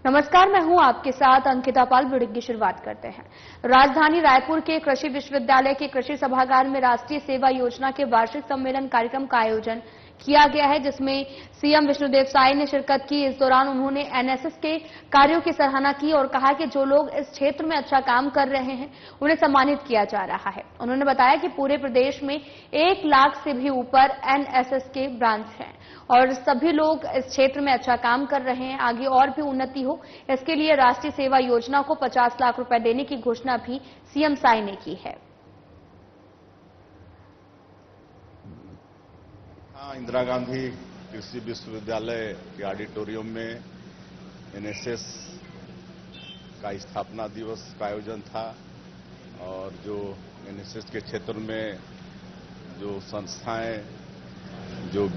नमस्कार, मैं हूं आपके साथ अंकिता पाल। बुलेटिन की शुरुआत करते हैं। राजधानी रायपुर के कृषि विश्वविद्यालय के कृषि सभागार में राष्ट्रीय सेवा योजना के वार्षिक सम्मेलन कार्यक्रम का आयोजन किया गया है, जिसमें सीएम विष्णुदेव साय ने शिरकत की। इस दौरान उन्होंने एनएसएस के कार्यों की सराहना की और कहा कि जो लोग इस क्षेत्र में अच्छा काम कर रहे हैं उन्हें सम्मानित किया जा रहा है। उन्होंने बताया कि पूरे प्रदेश में 1 लाख से भी ऊपर एनएसएस के ब्रांच हैं और सभी लोग इस क्षेत्र में अच्छा काम कर रहे हैं। आगे और भी उन्नति हो, इसके लिए राष्ट्रीय सेवा योजना को 50 लाख रुपए देने की घोषणा भी सीएम साय ने की है। इंदिरा गांधी कृषि विश्वविद्यालय के ऑडिटोरियम में एनएसएस का स्थापना दिवस का आयोजन था और जो एनएसएस के क्षेत्र में जो संस्थाएं, जो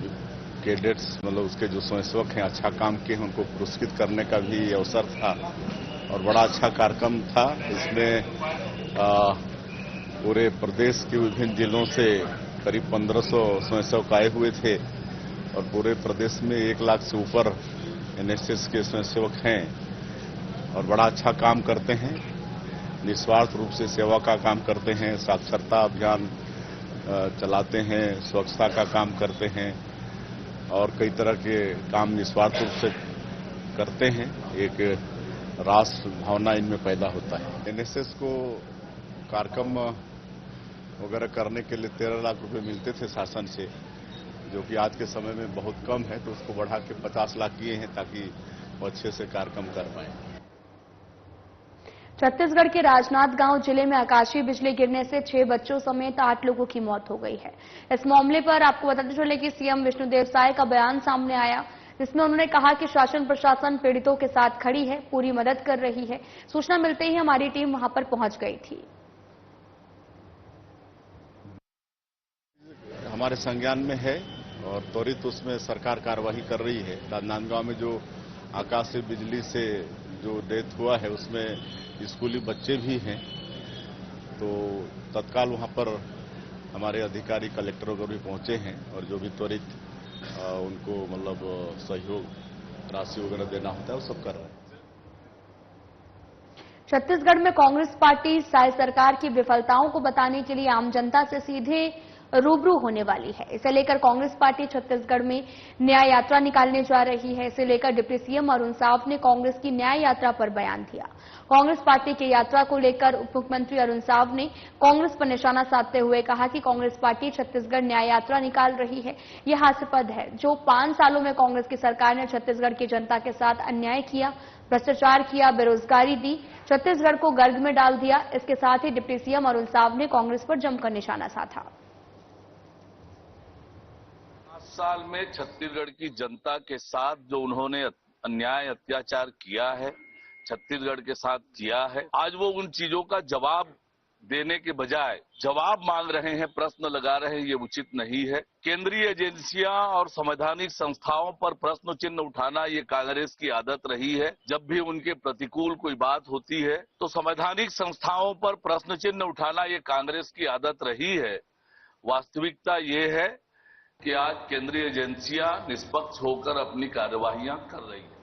कैडेट्स मतलब उसके जो स्वयंसेवक हैं अच्छा काम किए हैं, उनको पुरस्कृत करने का भी अवसर था और बड़ा अच्छा कार्यक्रम था। इसमें पूरे प्रदेश के विभिन्न जिलों से करीब 1500 स्वयंसेवक आए हुए थे और पूरे प्रदेश में 1 लाख से ऊपर एनएसएस के स्वयंसेवक हैं और बड़ा अच्छा काम करते हैं। निस्वार्थ रूप से सेवा का काम करते हैं, साक्षरता अभियान चलाते हैं, स्वच्छता का काम करते हैं और कई तरह के काम निस्वार्थ रूप से करते हैं। एक राष्ट्र भावना इनमें पैदा होता है। एनएसएस को कार्यक्रम वगैरह करने के लिए 13 लाख रुपए मिलते थे शासन से, जो कि आज के समय में बहुत कम है, तो उसको बढ़ा के 50 लाख किए हैं ताकि वो अच्छे से कार्यक्रम कर पाए। छत्तीसगढ़ के राजनांदगांव जिले में आकाशीय बिजली गिरने से 6 बच्चों समेत 8 लोगों की मौत हो गई है। इस मामले पर आपको बताते चले कि सीएम विष्णुदेव साय का बयान सामने आया, जिसमें उन्होंने कहा कि शासन प्रशासन पीड़ितों के साथ खड़ी है, पूरी मदद कर रही है। सूचना मिलते ही हमारी टीम वहां पर पहुंच गई थी। हमारे संज्ञान में है और त्वरित उसमें सरकार कार्रवाई कर रही है। राजनांदगांव में जो आकाशीय बिजली से जो डेथ हुआ है उसमें स्कूली बच्चे भी हैं, तो तत्काल वहां पर हमारे अधिकारी कलेक्टर वगैरह भी पहुंचे हैं और जो भी त्वरित उनको मतलब सहयोग राशि वगैरह देना होता है वो सब कर रहे हैं। छत्तीसगढ़ में कांग्रेस पार्टी साय सरकार की विफलताओं को बताने के लिए आम जनता से सीधे रूबरू होने वाली है। इसे लेकर कांग्रेस पार्टी छत्तीसगढ़ में न्याय यात्रा निकालने जा रही है। इसे लेकर डिप्टी सीएम अरुण साव ने कांग्रेस की न्याय यात्रा पर बयान दिया। कांग्रेस पार्टी की यात्रा को लेकर उप मुख्यमंत्री अरुण साव ने कांग्रेस पर निशाना साधते हुए कहा कि कांग्रेस पार्टी छत्तीसगढ़ न्याय यात्रा निकाल रही है, यह हास्यास्पद है। जो 5 सालों में कांग्रेस की सरकार ने छत्तीसगढ़ की जनता के साथ अन्याय किया, भ्रष्टाचार किया, बेरोजगारी दी, छत्तीसगढ़ को गर्ग में डाल दिया। इसके साथ ही डिप्टी सीएम अरुण साव ने कांग्रेस पर जमकर निशाना साधा। 5 साल में छत्तीसगढ़ की जनता के साथ जो उन्होंने अन्याय अत्याचार किया है, छत्तीसगढ़ के साथ किया है, आज वो उन चीजों का जवाब देने के बजाय जवाब मांग रहे हैं, प्रश्न लगा रहे हैं, ये उचित नहीं है। केंद्रीय एजेंसियां और संवैधानिक संस्थाओं पर प्रश्न चिन्ह उठाना ये कांग्रेस की आदत रही है। जब भी उनके प्रतिकूल कोई बात होती है तो संवैधानिक संस्थाओं पर प्रश्न चिन्ह उठाना ये कांग्रेस की आदत रही है। वास्तविकता ये है कि आज केंद्रीय एजेंसियां निष्पक्ष होकर अपनी कार्यवाहियां कर रही हैं।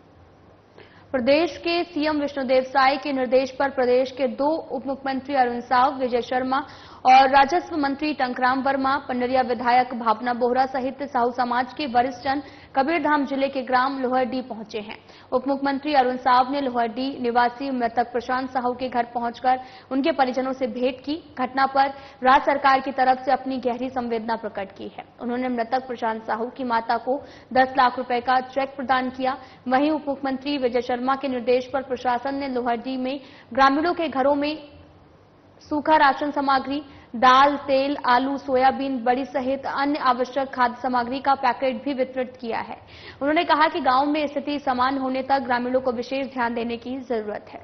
प्रदेश के सीएम विष्णुदेव साय के निर्देश पर प्रदेश के 2 उप मुख्यमंत्री अरुण साव, विजय शर्मा और राजस्व मंत्री टंकराम वर्मा, पंडरिया विधायक भावना बोहरा सहित साहू समाज के वरिष्ठ जन कबीरधाम जिले के ग्राम लोहरडीह पहुंचे हैं। उप मुख्यमंत्री अरुण साव ने लोहरडीह निवासी मृतक प्रशांत साहू के घर पहुंचकर उनके परिजनों से भेंट की। घटना पर राज्य सरकार की तरफ से अपनी गहरी संवेदना प्रकट की है। उन्होंने मृतक प्रशांत साहू की माता को 10 लाख रुपए का चेक प्रदान किया। वहीं उप मुख्यमंत्री विजय शर्मा के निर्देश पर प्रशासन ने लोहरडीह में ग्रामीणों के घरों में सूखा राशन सामग्री, दाल, तेल, आलू, सोयाबीन, बड़ी सहित अन्य आवश्यक खाद्य सामग्री का पैकेट भी वितरित किया है। उन्होंने कहा कि गांव में स्थिति समान होने तक ग्रामीणों को विशेष ध्यान देने की जरूरत है।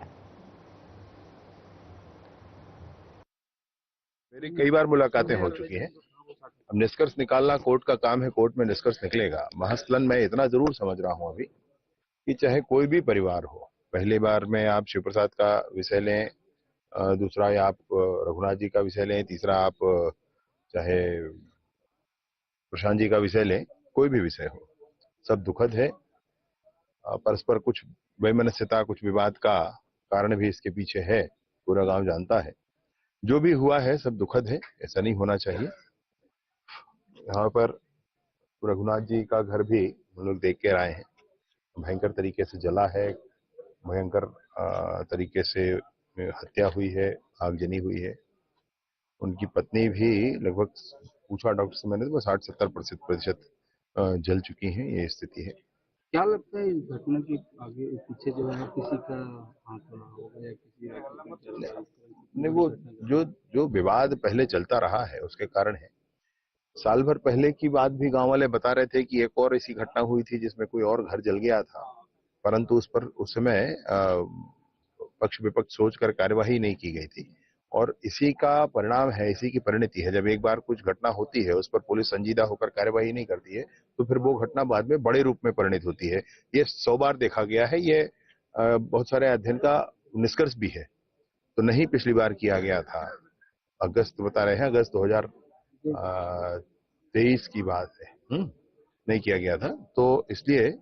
मेरी कई बार मुलाकातें हो चुकी हैं। अब निष्कर्ष निकालना कोर्ट का काम है, कोर्ट में निष्कर्ष निकलेगा। महस्लन मैं इतना जरूर समझ रहा हूं अभी कि चाहे कोई भी परिवार हो, पहली बार में आप शिव प्रसाद का विषय लें, दूसरा आप रघुनाथ जी का विषय लें, तीसरा आप चाहे प्रशांत जी का विषय लें, कोई भी विषय हो, सब दुखद है। परस्पर कुछ वैमनस्यता, कुछ विवाद का कारण भी इसके पीछे है, पूरा गांव जानता है। जो भी हुआ है सब दुखद है, ऐसा नहीं होना चाहिए। यहाँ पर रघुनाथ जी का घर भी हम लोग देख के आए हैं, भयंकर तरीके से जला है, भयंकर तरीके से हत्या हुई है, आगजनी हुई है। उनकी पत्नी भी लगभग, पूछा डॉक्टर से मैंने, तो 60-70% जल चुकी हैं, ये स्थिति है। क्या लगता है इस घटना के आगे पीछे जो है किसी का हाथ रहा होगा या किसी नहीं, वो जो विवाद पहले चलता रहा है उसके कारण है। साल भर पहले की बात भी गांव वाले बता रहे थे कि एक और ऐसी घटना हुई थी जिसमें कोई और घर जल गया था, परंतु उस पर उस समय पक्ष विपक्ष सोचकर कार्यवाही नहीं की गई थी। और इसी का परिणाम है, इसी की परिणति है, जब एक बार कुछ घटना होती है उस पर पुलिस संजीदा होकर कार्यवाही नहीं करती है तो फिर वो घटना बाद में बड़े रूप में परिणित होती है। ये 100 बार देखा गया है, ये बहुत सारे अध्ययन का निष्कर्ष भी है। तो नहीं पिछली बार किया गया था, अगस्त बता रहे हैं, अगस्त 2023 की बात है, नहीं किया गया था, तो इसलिए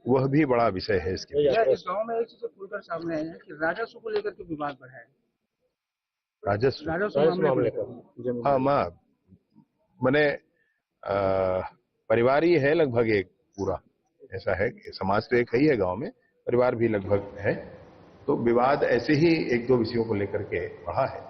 वह भी बड़ा विषय है इसके। इस गांव में एक चीज खुलकर सामने आई है कि राजस्व को लेकर के विवाद बढ़ा है। राजस्व मामले को, हाँ, मैंने परिवार ही है लगभग एक पूरा, ऐसा है कि समाज तो एक ही है, गांव में परिवार भी लगभग है, तो विवाद ऐसे ही एक दो विषयों को लेकर के बढ़ा है।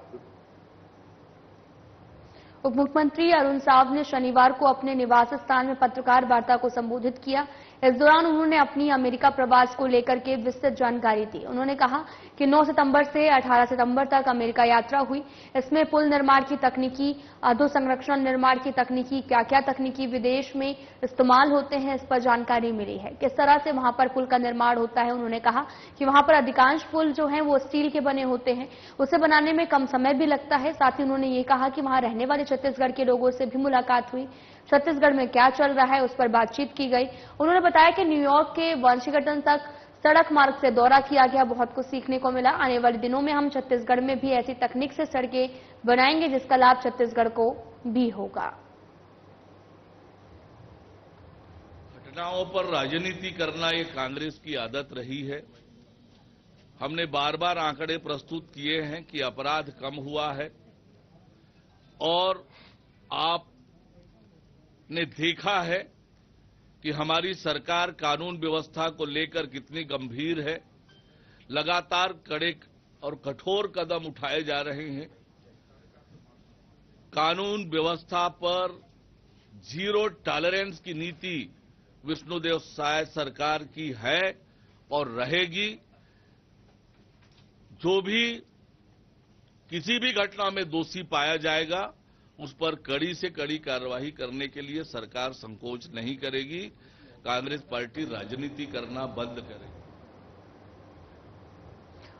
उप मुख्यमंत्री अरुण साव ने शनिवार को अपने निवास स्थान में पत्रकार वार्ता को संबोधित किया। इस दौरान उन्होंने अपनी अमेरिका प्रवास को लेकर के विस्तृत जानकारी दी। उन्होंने कहा कि 9 सितंबर से 18 सितंबर तक अमेरिका यात्रा हुई। इसमें पुल निर्माण की तकनीकी, अधोसंरक्षण निर्माण की तकनीकी, क्या क्या तकनीकी विदेश में इस्तेमाल होते हैं, इस पर जानकारी मिली है। किस तरह से वहां पर पुल का निर्माण होता है। उन्होंने कहा कि वहां पर अधिकांश पुल जो हैं वो स्टील के बने होते हैं, उसे बनाने में कम समय भी लगता है। साथ ही उन्होंने ये कहा कि वहां रहने वाले छत्तीसगढ़ के लोगों से भी मुलाकात हुई, छत्तीसगढ़ में क्या चल रहा है उस पर बातचीत की गई। उन्होंने बताया कि न्यूयॉर्क के वाशिंगटन तक सड़क मार्ग से दौरा किया गया, बहुत कुछ सीखने को मिला। आने वाले दिनों में हम छत्तीसगढ़ में भी ऐसी तकनीक से सड़कें बनाएंगे जिसका लाभ छत्तीसगढ़ को भी होगा। घटनाओं पर राजनीति करना ये कांग्रेस की आदत रही है। हमने बार बार आंकड़े प्रस्तुत किए हैं कि अपराध कम हुआ है और आपने देखा है कि हमारी सरकार कानून व्यवस्था को लेकर कितनी गंभीर है। लगातार कड़े और कठोर कदम उठाए जा रहे हैं। कानून व्यवस्था पर जीरो टॉलरेंस की नीति विष्णुदेव साय सरकार की है और रहेगी। जो भी किसी भी घटना में दोषी पाया जाएगा उस पर कड़ी से कड़ी कार्रवाई करने के लिए सरकार संकोच नहीं करेगी। कांग्रेस पार्टी राजनीति करना बंद करेगी।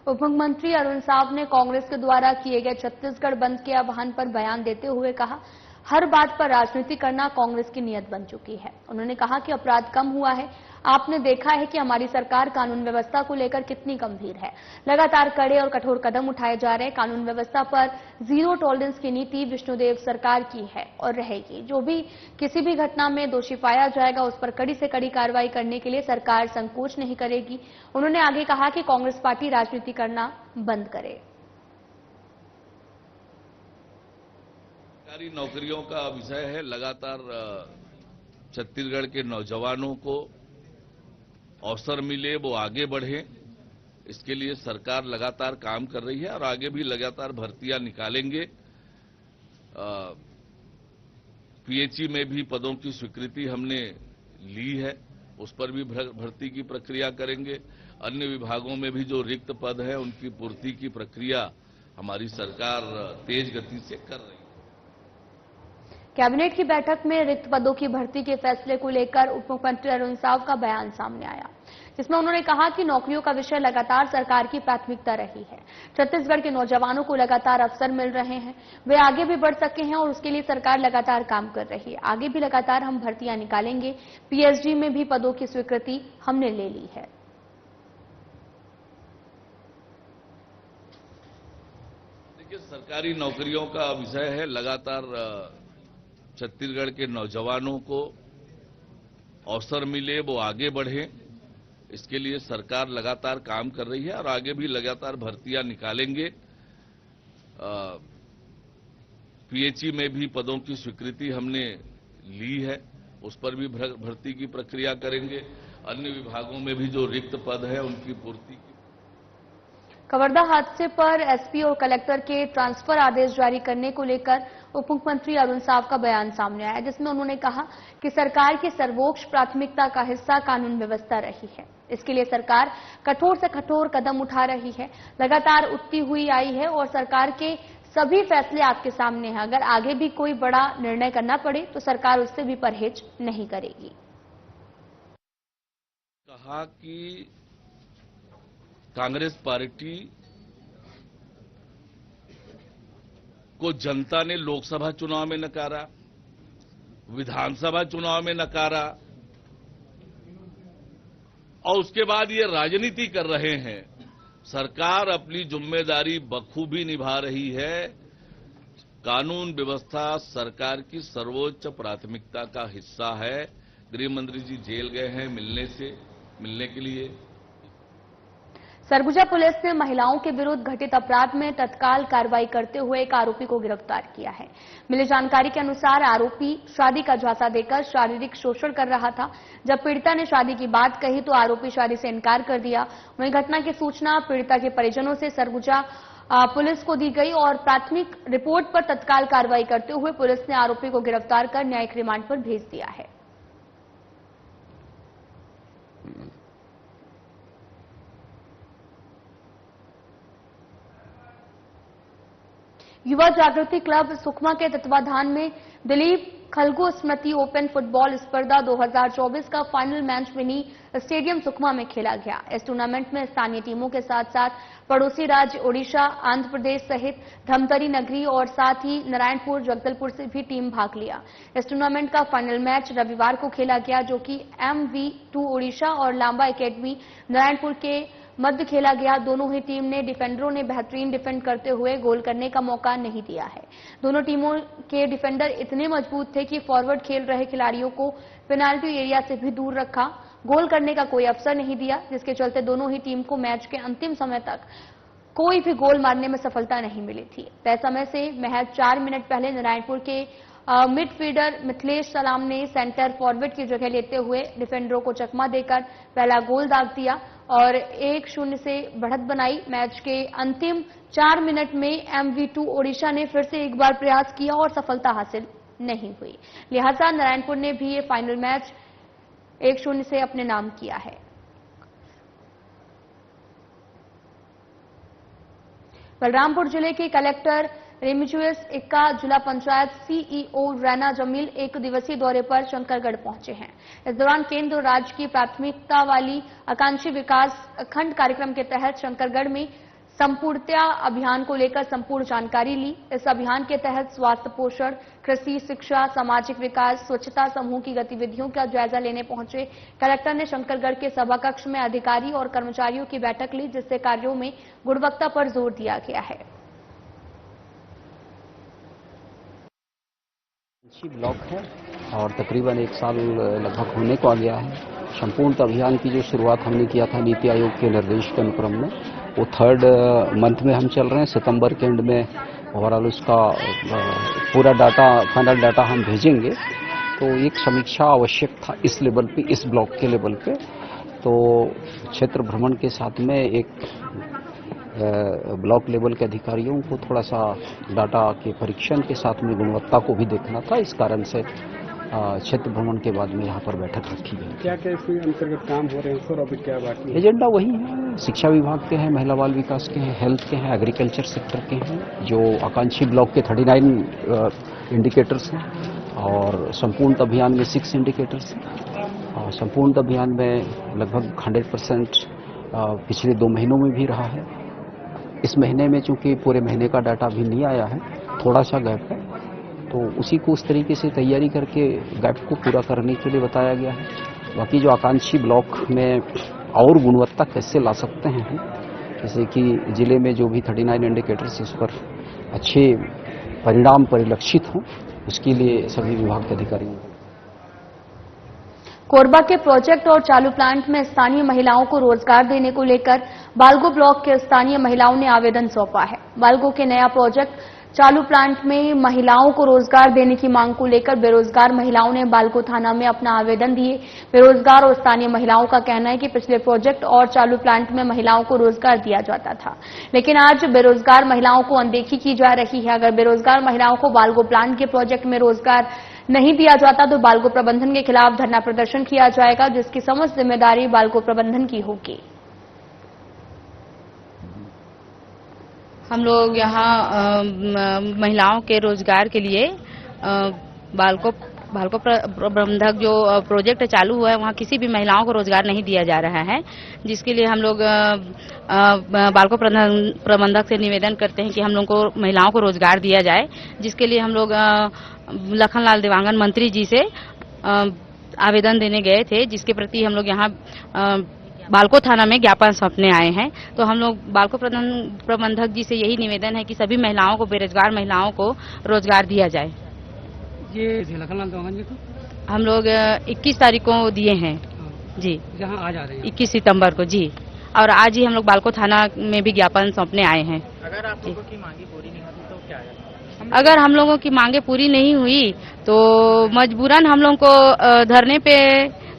उप मुख्यमंत्री अरुण साव ने कांग्रेस के द्वारा किए गए छत्तीसगढ़ बंद के आह्वान पर बयान देते हुए कहा, हर बात पर राजनीति करना कांग्रेस की नीयत बन चुकी है। उन्होंने कहा कि अपराध कम हुआ है। आपने देखा है कि हमारी सरकार कानून व्यवस्था को लेकर कितनी गंभीर है। लगातार कड़े और कठोर कदम उठाए जा रहे हैं। कानून व्यवस्था पर जीरो टॉलरेंस की नीति विष्णुदेव सरकार की है और रहेगी। जो भी किसी भी घटना में दोषी पाया जाएगा उस पर कड़ी से कड़ी कार्रवाई करने के लिए सरकार संकोच नहीं करेगी। उन्होंने आगे कहा कि कांग्रेस पार्टी राजनीति करना बंद करे। सरकारी नौकरियों का विषय है। लगातार छत्तीसगढ़ के नौजवानों को अवसर मिले, वो आगे बढ़े, इसके लिए सरकार लगातार काम कर रही है और आगे भी लगातार भर्तियां निकालेंगे। पीएचई में भी पदों की स्वीकृति हमने ली है, उस पर भी भर्ती की प्रक्रिया करेंगे। अन्य विभागों में भी जो रिक्त पद है उनकी पूर्ति की प्रक्रिया हमारी सरकार तेज गति से कर रही है। कैबिनेट की बैठक में रिक्त पदों की भर्ती के फैसले को लेकर उप मुख्यमंत्री अरुण साव का बयान सामने आया, जिसमें उन्होंने कहा कि नौकरियों का विषय लगातार सरकार की प्राथमिकता रही है। छत्तीसगढ़ के नौजवानों को लगातार अवसर मिल रहे हैं, वे आगे भी बढ़ सके हैं और उसके लिए सरकार लगातार काम कर रही है। आगे भी लगातार हम भर्तियां निकालेंगे। पीएचडी में भी पदों की स्वीकृति हमने ले ली है। देखिए, सरकारी नौकरियों का विषय है। लगातार छत्तीसगढ़ के नौजवानों को अवसर मिले, वो आगे बढ़े, इसके लिए सरकार लगातार काम कर रही है और आगे भी लगातार भर्तियां निकालेंगे। पीएचई में भी पदों की स्वीकृति हमने ली है, उस पर भी भर्ती की प्रक्रिया करेंगे। अन्य विभागों में भी जो रिक्त पद है उनकी पूर्ति की। कवर्धा हादसे पर एसपी और कलेक्टर के ट्रांसफर आदेश जारी करने को लेकर उप मुख्यमंत्री अरुण साव का बयान सामने आया, जिसमें उन्होंने कहा कि सरकार की सर्वोच्च प्राथमिकता का हिस्सा कानून व्यवस्था रही है। इसके लिए सरकार कठोर से कठोर कदम उठा रही है, लगातार उठती हुई आई है और सरकार के सभी फैसले आपके सामने हैं। अगर आगे भी कोई बड़ा निर्णय करना पड़े तो सरकार उससे भी परहेज नहीं करेगी। कहा कि कांग्रेस पार्टी को जनता ने लोकसभा चुनाव में नकारा, विधानसभा चुनाव में नकारा और उसके बाद ये राजनीति कर रहे हैं। सरकार अपनी जिम्मेदारी बखूबी निभा रही है। कानून व्यवस्था सरकार की सर्वोच्च प्राथमिकता का हिस्सा है। गृह मंत्री जी जेल गए हैं मिलने के लिए। सरगुजा पुलिस ने महिलाओं के विरुद्ध घटित अपराध में तत्काल कार्रवाई करते हुए एक आरोपी को गिरफ्तार किया है। मिली जानकारी के अनुसार आरोपी शादी का झांसा देकर शारीरिक शोषण कर रहा था। जब पीड़िता ने शादी की बात कही तो आरोपी शादी से इनकार कर दिया। वहीं घटना की सूचना पीड़िता के परिजनों से सरगुजा पुलिस को दी गई और प्राथमिक रिपोर्ट पर तत्काल कार्रवाई करते हुए पुलिस ने आरोपी को गिरफ्तार कर न्यायिक रिमांड पर भेज दिया है। युवा जागृति क्लब सुकमा के तत्वाधान में दिलीप खलगो स्मृति ओपन फुटबॉल स्पर्धा 2024 का final match mini stadium Sukma में खेला गया। इस टूर्नामेंट में स्थानीय टीमों के साथ साथ पड़ोसी राज्य ओडिशा, आंध्र प्रदेश सहित धमतरी नगरी और साथ ही नारायणपुर, जगदलपुर से भी टीम भाग लिया। इस टूर्नामेंट का फाइनल मैच रविवार को खेला गया, जो कि MV2 ओडिशा और लांबा एकेडमी नारायणपुर के मध्य खेला गया। दोनों ही टीम ने डिफेंडरों ने बेहतरीन डिफेंड करते हुए गोल करने का मौका नहीं दिया है। दोनों टीमों के डिफेंडर इतने मजबूत थे कि फॉरवर्ड खेल रहे खिलाड़ियों को पेनाल्टी एरिया से भी दूर रखा, गोल करने का कोई अवसर नहीं दिया, जिसके चलते दोनों ही टीम को मैच के अंतिम समय तक कोई भी गोल मारने में सफलता नहीं मिली थी। तय समय से महज 4 मिनट पहले नारायणपुर के मिडफील्डर मिथिलेश सलाम ने सेंटर फॉरवर्ड की जगह लेते हुए डिफेंडरों को चकमा देकर पहला गोल दाग दिया और 1-0 से बढ़त बनाई। मैच के अंतिम 4 मिनट में MV2 ओडिशा ने फिर से एक बार प्रयास किया और सफलता हासिल नहीं हुई, लिहाजा नारायणपुर ने भी ये फाइनल मैच 1-0 से अपने नाम किया है। बलरामपुर जिले के कलेक्टर रेमिजुएस इक्का जिला पंचायत CEO रैना जमील 1 दिवसीय दौरे पर शंकरगढ़ पहुंचे हैं। इस दौरान केंद्र और राज्य की प्राथमिकता वाली आकांक्षी विकास खंड कार्यक्रम के तहत शंकरगढ़ में संपूर्णता अभियान को लेकर संपूर्ण जानकारी ली। इस अभियान के तहत स्वास्थ्य, पोषण, कृषि, शिक्षा, सामाजिक विकास, स्वच्छता समूह की गतिविधियों का जायजा लेने पहुंचे कलेक्टर ने शंकरगढ़ के सभा कक्ष में अधिकारी और कर्मचारियों की बैठक ली, जिससे कार्यों में गुणवत्ता पर जोर दिया गया है। ब्लॉक है और तकरीबन 1 साल लगभग होने को आ गया है। संपूर्ण अभियान की जो शुरुआत हमने किया था नीति आयोग के निर्देश के अनुक्रम में, वो 3rd मंथ में हम चल रहे हैं। सितंबर के एंड में ओवरऑल उसका पूरा डाटा, फाइनल डाटा हम भेजेंगे। तो एक समीक्षा आवश्यक था इस लेवल पे, इस ब्लॉक के लेवल पे। तो क्षेत्र भ्रमण के साथ में एक ब्लॉक लेवल के अधिकारियों को थोड़ा सा डाटा के परीक्षण के साथ में गुणवत्ता को भी देखना था। इस कारण से क्षेत्र भ्रमण के बाद में यहाँ पर बैठक रखी गई। क्या क्या इसमें अंतर्गत काम हो रहे हैं सर? अभी क्या बाकी है? एजेंडा वही है, शिक्षा विभाग के हैं, महिला बाल विकास के हैं, हेल्थ के हैं, एग्रीकल्चर सेक्टर के हैं, जो आकांक्षी ब्लॉक के 39 इंडिकेटर्स हैं और संपूर्ण अभियान में 6 इंडिकेटर्स हैं। और संपूर्ण अभियान में लगभग 100% पिछले 2 महीनों में भी रहा है। इस महीने में चूंकि पूरे महीने का डाटा भी नहीं आया है, थोड़ा सा गैप है, तो उसी को उस तरीके से तैयारी करके गैप को पूरा करने के लिए बताया गया है। बाकी जो आकांक्षी ब्लॉक में और गुणवत्ता कैसे ला सकते हैं, जैसे कि जिले में जो भी 39 इंडिकेटर्स इस पर अच्छे परिणाम परिलक्षित हों, उसके लिए सभी विभाग के अधिकारियों कोरबा के प्रोजेक्ट और चालू प्लांट में स्थानीय महिलाओं को रोजगार देने को लेकर बालगो ब्लॉक के स्थानीय महिलाओं ने आवेदन सौंपा है। बालगो के नया प्रोजेक्ट चालू प्लांट में महिलाओं को रोजगार देने की मांग को लेकर बेरोजगार महिलाओं ने बालगो थाना में अपना आवेदन दिए। बेरोजगार और स्थानीय महिलाओं का कहना है कि पिछले प्रोजेक्ट और चालू प्लांट में महिलाओं को रोजगार दिया जाता था, लेकिन आज बेरोजगार महिलाओं को अनदेखी की जा रही है। अगर बेरोजगार महिलाओं को बालगो प्लांट के प्रोजेक्ट में रोजगार नहीं दिया जाता तो बालगो प्रबंधन के खिलाफ धरना प्रदर्शन किया जाएगा, जिसकी समस्त जिम्मेदारी बालगो प्रबंधन की होगी। हम लोग यहाँ महिलाओं के रोजगार के लिए बालको प्रबंधक जो प्रोजेक्ट चालू हुआ है वहाँ किसी भी महिलाओं को रोजगार नहीं दिया जा रहा है, जिसके लिए हम लोग बालको प्रबंधक से निवेदन करते हैं कि हम लोग को महिलाओं को रोजगार दिया जाए, जिसके लिए हम लोग लखनलाल देवांगन मंत्री जी से आवेदन देने गए थे, जिसके प्रति हम लोग यहाँ बालको थाना में ज्ञापन सौंपने आए हैं। तो हम लोग बालको प्रबंधक जी से यही निवेदन है कि सभी महिलाओं को, बेरोजगार महिलाओं को रोजगार दिया जाए। ये लखनलाल देवांगन जी को हम लोग 21 तारीख को दिए हैं जी, जहाँ आज आ रहे हैं 21 सितंबर को जी, और आज ही हम लोग बालको थाना में भी ज्ञापन सौंपने आए हैं। अगर आप लोगों की मांगी पूरी नहीं होती तो क्या है? अगर हम लोगों की मांगे पूरी नहीं हुई तो मजबूरन हम लोगों को धरने पे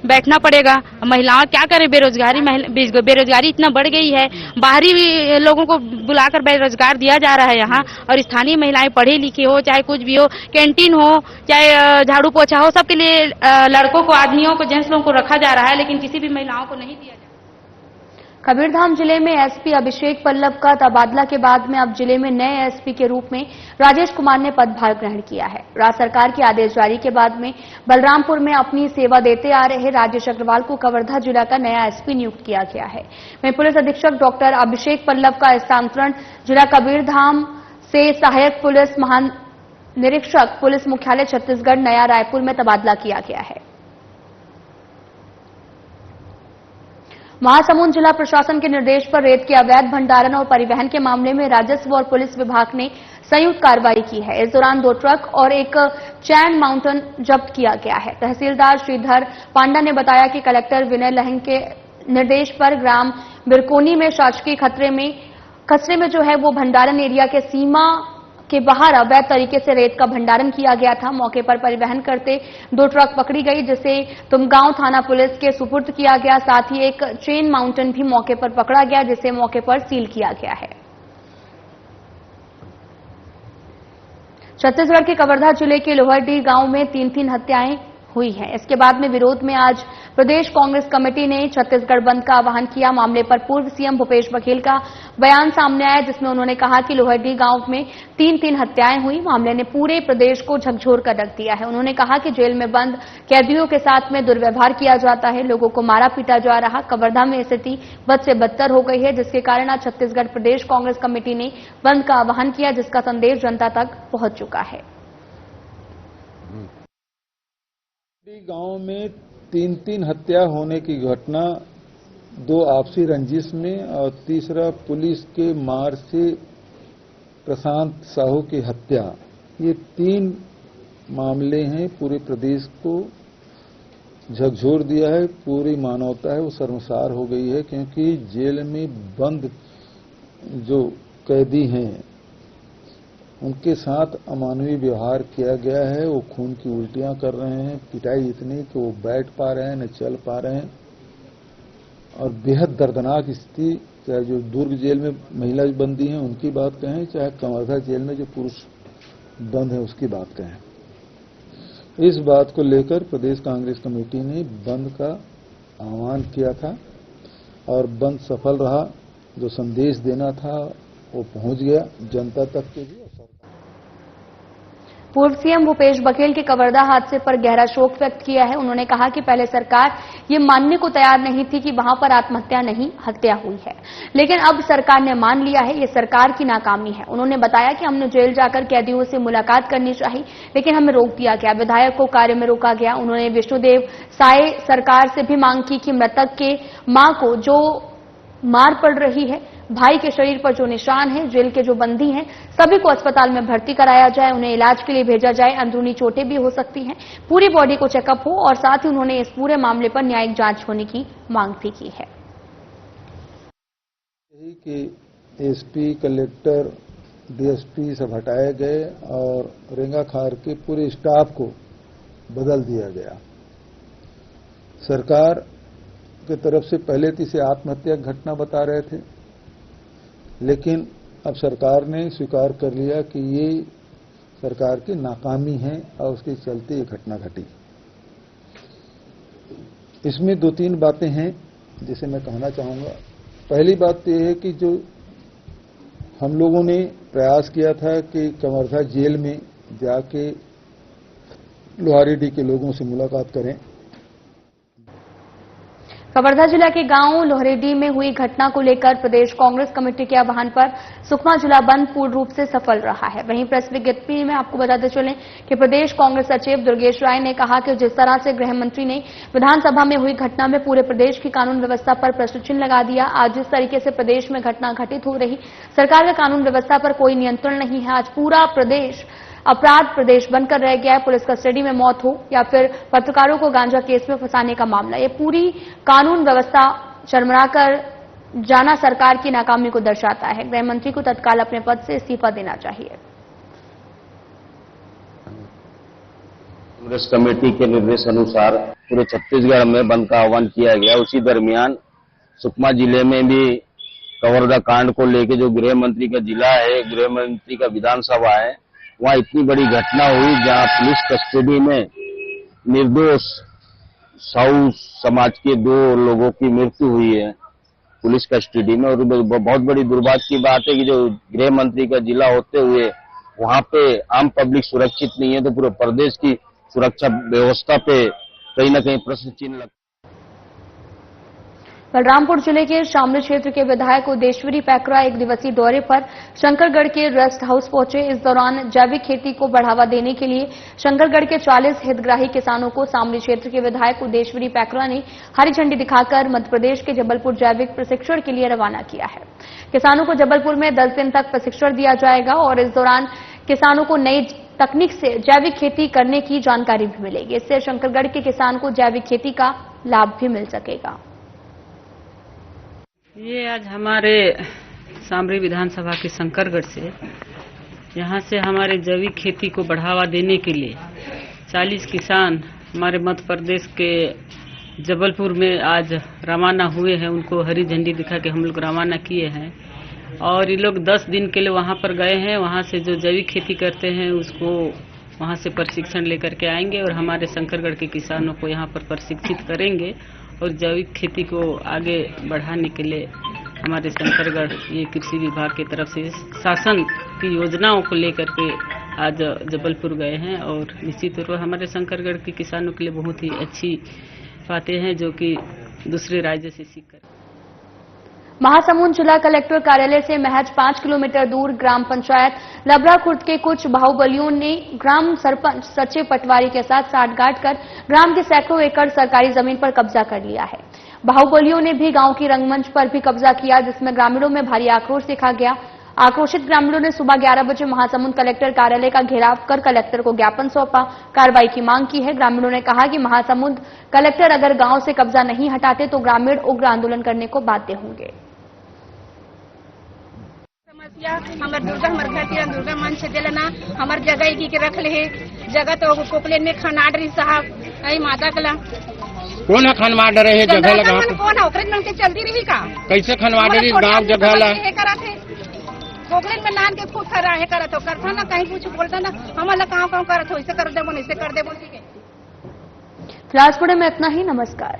बैठना पड़ेगा। महिलाएं क्या करें, बेरोजगारी इतना बढ़ गई है, बाहरी लोगों को बुलाकर बेरोजगार दिया जा रहा है यहाँ, और स्थानीय महिलाएं पढ़े लिखे हो चाहे कुछ भी हो, कैंटीन हो चाहे झाड़ू पोछा हो, सबके लिए लड़कों को, आदमियों को, जेंट्स लोगों को रखा जा रहा है, लेकिन किसी भी महिलाओं को नहीं दिया। कबीरधाम जिले में एसपी अभिषेक पल्लव का तबादला के बाद में अब जिले में नए एसपी के रूप में राजेश कुमार ने पदभार ग्रहण किया है। राज्य सरकार के आदेश जारी के बाद में बलरामपुर में अपनी सेवा देते आ रहे राजेश अग्रवाल को कवर्धा जिला का नया एसपी नियुक्त किया गया है। वहीं पुलिस अधीक्षक डॉक्टर अभिषेक पल्लव का स्थानांतरण जिला कबीरधाम से सहायक पुलिस महानिरीक्षक पुलिस मुख्यालय छत्तीसगढ़ नया रायपुर में तबादला किया गया है। महासमुंद जिला प्रशासन के निर्देश पर रेत के अवैध भंडारण और परिवहन के मामले में राजस्व और पुलिस विभाग ने संयुक्त कार्रवाई की है। इस दौरान 2 ट्रक और एक चैन माउंटेन जब्त किया गया है। तहसीलदार श्रीधर पांडा ने बताया कि कलेक्टर विनय लहंग के निर्देश पर ग्राम बिरकोनी में शासकीय कचरे में जो है वो भंडारण एरिया के सीमा के बाहर अवैध तरीके से रेत का भंडारण किया गया था। मौके पर परिवहन करते 2 ट्रक पकड़ी गई, जिसे तुमगांव थाना पुलिस के सुपुर्द किया गया। साथ ही एक चेन माउंटेन भी मौके पर पकड़ा गया, जिसे मौके पर सील किया गया है। छत्तीसगढ़ के कवर्धा जिले के लोहरडीह गांव में 3 हत्याएं हुई हैं। इसके बाद में विरोध में आज प्रदेश कांग्रेस कमेटी ने छत्तीसगढ़ बंद का आह्वान किया। मामले पर पूर्व सीएम भूपेश बघेल का बयान सामने आया, जिसमें उन्होंने कहा कि लोहरडीह गांव में 3 हत्याएं हुई। मामले ने पूरे प्रदेश को झकझोर कर रख दिया है। उन्होंने कहा कि जेल में बंद कैदियों के साथ में दुर्व्यवहार किया जाता है, लोगों को मारा पीटा जा रहा। कवर्धा में स्थिति बद से बदतर हो गई है, जिसके कारण आज छत्तीसगढ़ प्रदेश कांग्रेस कमेटी ने बंद का आह्वान किया, जिसका संदेश जनता तक पहुंच चुका है। गांव में 3 हत्या होने की घटना, 2 आपसी रंजिश में और तीसरा पुलिस के मार से प्रशांत साहू की हत्या, ये 3 मामले हैं। पूरे प्रदेश को झकझोर दिया है। पूरी मानवता है वो शर्मसार हो गई है, क्योंकि जेल में बंद जो कैदी हैं उनके साथ अमानवीय व्यवहार किया गया है। वो खून की उल्टियां कर रहे हैं, पिटाई इतनी कि वो बैठ पा रहे हैं न चल पा रहे हैं, और बेहद दर्दनाक स्थिति। चाहे जो दुर्ग जेल में महिला बंदी हैं उनकी बात कहें, चाहे कवर्धा जेल में जो पुरुष बंद है उसकी बात कहें। इस बात को लेकर प्रदेश कांग्रेस कमेटी ने बंद का आह्वान किया था और बंद सफल रहा। जो संदेश देना था वो पहुंच गया जनता तक के भी। पूर्व सीएम भूपेश बघेल के कवर्धा हादसे पर गहरा शोक व्यक्त किया है। उन्होंने कहा कि पहले सरकार ये मानने को तैयार नहीं थी कि वहां पर आत्महत्या नहीं हत्या हुई है, लेकिन अब सरकार ने मान लिया है। ये सरकार की नाकामी है। उन्होंने बताया कि हमने जेल जाकर कैदियों से मुलाकात करनी चाहिए, लेकिन हमें रोक दिया गया, विधायक को कार्य में रोका गया। उन्होंने विष्णुदेव साय सरकार से भी मांग की कि मृतक के मां को जो मार पड़ रही है भाई के शरीर पर जो निशान है, जेल के जो बंदी हैं, सभी को अस्पताल में भर्ती कराया जाए, उन्हें इलाज के लिए भेजा जाए। अंदरूनी चोटें भी हो सकती हैं, पूरी बॉडी को चेकअप हो और साथ ही उन्होंने इस पूरे मामले पर न्यायिक जांच होने की मांग भी की है। यही कि एसपी, कलेक्टर, डीएसपी सब हटाए गए और रेंगाखार के पूरे स्टाफ को बदल दिया गया। सरकार की तरफ से पहले तो इसे आत्महत्या की घटना बता रहे थे, लेकिन अब सरकार ने स्वीकार कर लिया कि ये सरकार की नाकामी है और उसके चलते ये घटना घटी। इसमें 2-3 बातें हैं जिसे मैं कहना चाहूंगा। पहली बात तो यह है कि जो हम लोगों ने प्रयास किया था कि कवर्धा जेल में जाके लोहारीडीह के लोगों से मुलाकात करें। कवर्धा जिला के गांव लोहरेडी में हुई घटना को लेकर प्रदेश कांग्रेस कमेटी के आह्वान पर सुकमा जिला बंद पूर्ण रूप से सफल रहा है। वहीं प्रेस विज्ञप्ति में आपको बताते चलें कि प्रदेश कांग्रेस सचिव दुर्गेश राय ने कहा कि जिस तरह से गृह मंत्री ने विधानसभा में हुई घटना में पूरे प्रदेश की कानून व्यवस्था पर प्रश्न चिन्ह लगा दिया। आज जिस तरीके से प्रदेश में घटना घटित हो रही, सरकार का कानून व्यवस्था पर कोई नियंत्रण नहीं है। आज पूरा प्रदेश अपराध प्रदेश बनकर रह गया है। पुलिस कस्टडी में मौत हो या फिर पत्रकारों को गांजा केस में फंसाने का मामला, ये पूरी कानून व्यवस्था चरमराकर जाना सरकार की नाकामी को दर्शाता है। गृह मंत्री को तत्काल अपने पद से इस्तीफा देना चाहिए। कांग्रेस कमेटी के निर्देश अनुसार पूरे छत्तीसगढ़ में बंद का आह्वान किया गया। उसी दरमियान सुकमा जिले में भी कवर्धा कांड को लेकर जो गृह मंत्री का जिला है, गृह मंत्री का विधानसभा है, वहां इतनी बड़ी घटना हुई जहां पुलिस कस्टडी में निर्दोष साहू समाज के 2 लोगों की मृत्यु हुई है पुलिस कस्टडी में। और बहुत बड़ी दुर्भाग्य की बात है कि जो गृह मंत्री का जिला होते हुए वहां पे आम पब्लिक सुरक्षित नहीं है, तो पूरे प्रदेश की सुरक्षा व्यवस्था पे कहीं न कहीं प्रश्न चिन्ह लगता है। बलरामपुर जिले के शामली क्षेत्र के विधायक उदेश्वरी पैकरा 1 दिवसीय दौरे पर शंकरगढ़ के रेस्ट हाउस पहुंचे। इस दौरान जैविक खेती को बढ़ावा देने के लिए शंकरगढ़ के 40 हितग्राही किसानों को शामली क्षेत्र के विधायक उदेश्वरी पैकरा ने हरी झंडी दिखाकर मध्य प्रदेश के जबलपुर जैविक प्रशिक्षण के लिए रवाना किया है। किसानों को जबलपुर में 10 दिन तक प्रशिक्षण दिया जाएगा और इस दौरान किसानों को नई तकनीक से जैविक खेती करने की जानकारी भी मिलेगी। इससे शंकरगढ़ के किसान को जैविक खेती का लाभ भी मिल सकेगा। ये आज हमारे शामली विधानसभा के शंकरगढ़ से, यहाँ से हमारे जैविक खेती को बढ़ावा देने के लिए 40 किसान हमारे मध्य प्रदेश के जबलपुर में आज रवाना हुए हैं। उनको हरी झंडी दिखा के हम लोग रवाना किए हैं और ये लोग 10 दिन के लिए वहाँ पर गए हैं। वहाँ से जो जैविक खेती करते हैं उसको वहाँ से प्रशिक्षण लेकर के आएंगे और हमारे शंकरगढ़ के किसानों को यहाँ पर प्रशिक्षित करेंगे और जैविक खेती को आगे बढ़ाने के लिए हमारे शंकरगढ़ ये कृषि विभाग की तरफ से शासन की योजनाओं को लेकर के आज जबलपुर गए हैं। और निश्चित तौर पर हमारे शंकरगढ़ के किसानों के लिए बहुत ही अच्छी बातें हैं जो कि दूसरे राज्य से सीख कर। महासमुंद जिला कलेक्टर कार्यालय से महज 5 किलोमीटर दूर ग्राम पंचायत लबरा खुर्द के कुछ बाहुबलियों ने ग्राम सरपंच सचिव पटवारी के साथ साठगांठ कर ग्राम के सैकड़ों एकड़ सरकारी जमीन पर कब्जा कर लिया है। बाहुबलियों ने भी गांव की रंगमंच पर भी कब्जा किया, जिसमें ग्रामीणों में भारी आक्रोश देखा गया। आक्रोशित ग्रामीणों ने सुबह 11 बजे महासमुंद कलेक्टर कार्यालय का घेराव कर कलेक्टर को ज्ञापन सौंपा, कार्रवाई की मांग की है। ग्रामीणों ने कहा कि महासमुंद कलेक्टर अगर गांव से कब्जा नहीं हटाते तो ग्रामीण उग्र आंदोलन करने को बाध्य होंगे। हमार दुर्गा दुर्गा मन से दिलना हमार जगह की रख ले जगह तो कोपलेन में खनाड रही साहब आई माता कला कौन है खनवाड़ रहे है जगह लगा कौन है ओकरे में चलती रही का कैसे खनवाड़ रही गांव जगह ला कोकलेन में नान के खूब खरा है करत हो करता ना कहीं कुछ बोलता ना हमारा काम करत हो इसे कर देबो नहीं से कर देबो। ठीक है, फिलहाल में इतना ही। नमस्कार।